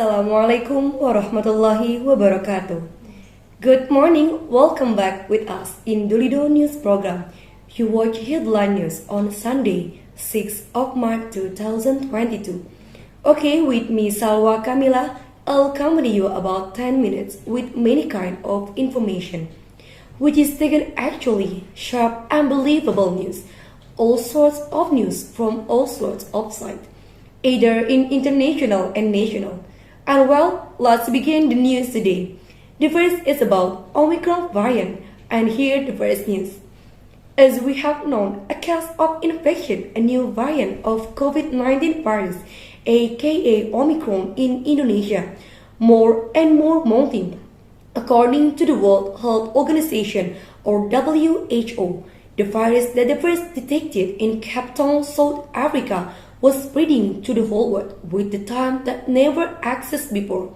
Assalamualaikum warahmatullahi wabarakatuh. Good morning, welcome back with us in the Lido News Program. You watch headline news on Sunday, 6th of March 2022. Okay, with me Salwa Kamila, I'll accompany you about 10 minutes with many kind of information, which is taken actually sharp and believable news, all sorts of news from all sorts of sides, either in international and national. And well, let's begin the news today. The first is about Omicron variant, and here the first news. As we have known, a case of infection, a new variant of COVID-19 virus, aka Omicron in Indonesia, more and more mounting. According to the World Health Organization, or WHO, the virus that the first detected in Cape Town, South Africa, was spreading to the whole world with the time that never existed before.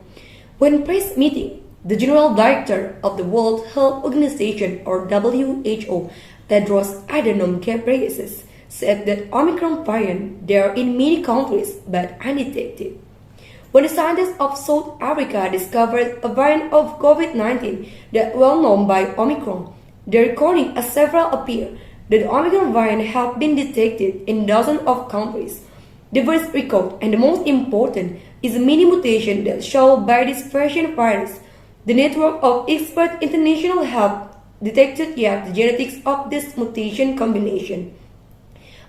When press meeting, the General Director of the World Health Organization, or WHO, Tedros Adhanom Ghebreyesus, said that Omicron variant there in many countries but undetected. When the scientists of South Africa discovered a variant of COVID-19 that well known by Omicron, the recording as several appear that the Omicron variant have been detected in dozens of countries. The first record and the most important is a mini mutation that shown by this version virus. The network of experts international have detected yet the genetics of this mutation combination.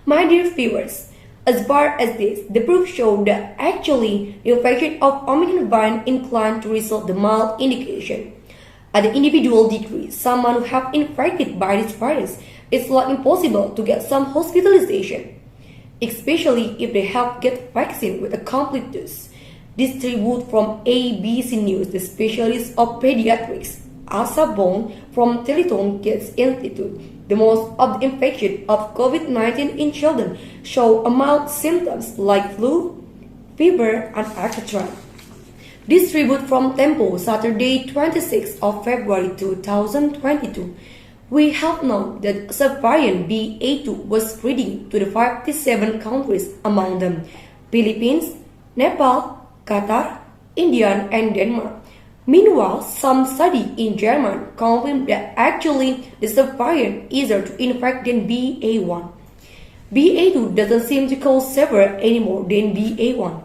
My dear viewers, as far as this, the proof showed that actually the infection of Omicron variant inclined to result the mild indication. At the individual degree, someone who have infected by this virus, it's not impossible to get some hospitalization, especially if they have get vaccine with a complete dose. This tribute from ABC News, the specialist of pediatrics, Asa Bong from Teleton Kids Institute. The most of the infection of COVID-19 in children show mild symptoms like flu, fever, and etc. This tribute from Tempo, Saturday 26th of February 2022. We have known that subvariant BA2 was spreading to the 57 countries, among them Philippines, Nepal, Qatar, India, and Denmark. Meanwhile, some study in Germany confirmed that actually the subvariant is easier to infect than BA1. BA2 doesn't seem to cause severe anymore than BA1,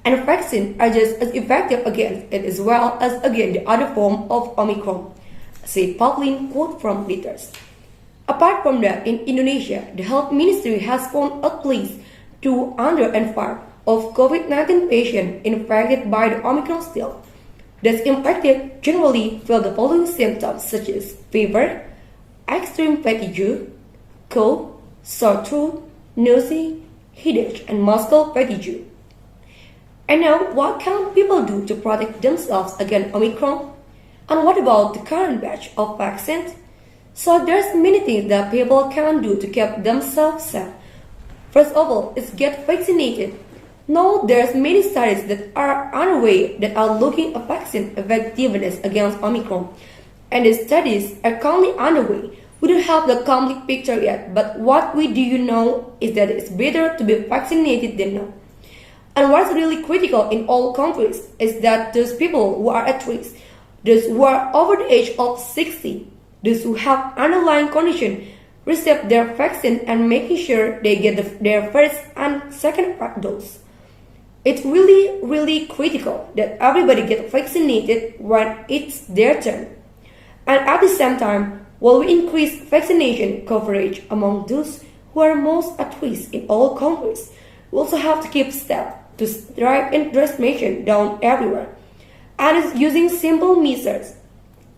and vaccines are just as effective against it as well as against the other form of Omicron, said Pauline, quote from Reuters. Apart from that, in Indonesia, the health ministry has found at least 205 of COVID-19 patients infected by the Omicron strain. Those infected generally feel the following symptoms such as fever, extreme fatigue, cold, sore throat, nausea, headache, and muscle fatigue. And now, what can people do to protect themselves against Omicron? And what about the current batch of vaccines? So there's many things that people can do to keep themselves safe. First of all, is get vaccinated. Now there's many studies that are underway that are looking at vaccine effectiveness against Omicron. And the studies are currently underway. We don't have the complete picture yet, but what we do know is that it's better to be vaccinated than not. And what's really critical in all countries is that those people who are at risk, those who are over the age of 60, those who have underlying condition, receive their vaccine and making sure they get their first and second dose. It's really critical that everybody gets vaccinated when it's their turn. And at the same time, while we increase vaccination coverage among those who are most at risk in all countries, we also have to keep steps to drive transmission down everywhere. And it's using simple measures,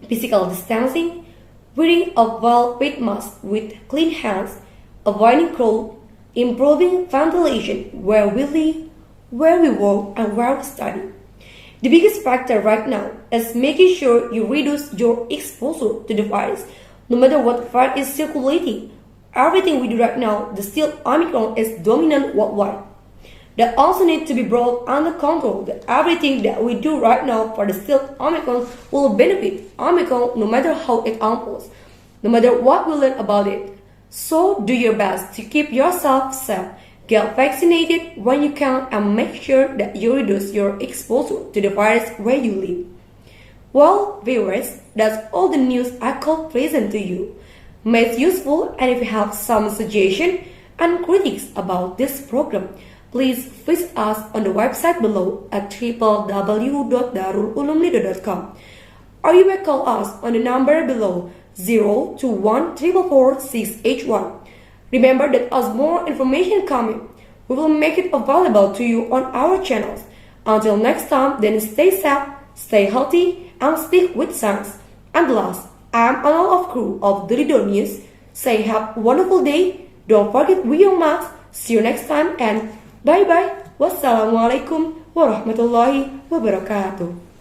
physical distancing, wearing a well-fit mask with clean hands, avoiding crowd, improving ventilation where we live, where we work, and where we study. The biggest factor right now is making sure you reduce your exposure to the virus, no matter what virus is circulating. Everything we do right now, the still Omicron is dominant worldwide. That also needs to be brought under control, that everything that we do right now for the still Omicron will benefit Omicron no matter how it unfolds, no matter what we learn about it. So do your best to keep yourself safe Get vaccinated when you can and make sure that you reduce your exposure to the virus where you live. Well, viewers, that's all the news I could present to you. May it useful, and if you have some suggestions and critiques about this program, please visit us on the website below at www.daarululumlido.com, or you may call us on the number below 021 444 681. Remember that as more information coming, we will make it available to you on our channels. Until next time, then stay safe, stay healthy, and stick with science. And last, I'm Anal of crew of the Lido News. Say have a wonderful day. Don't forget wear your mask. See you next time and bye bye. Wassalamualaikum warahmatullahi wabarakatuh.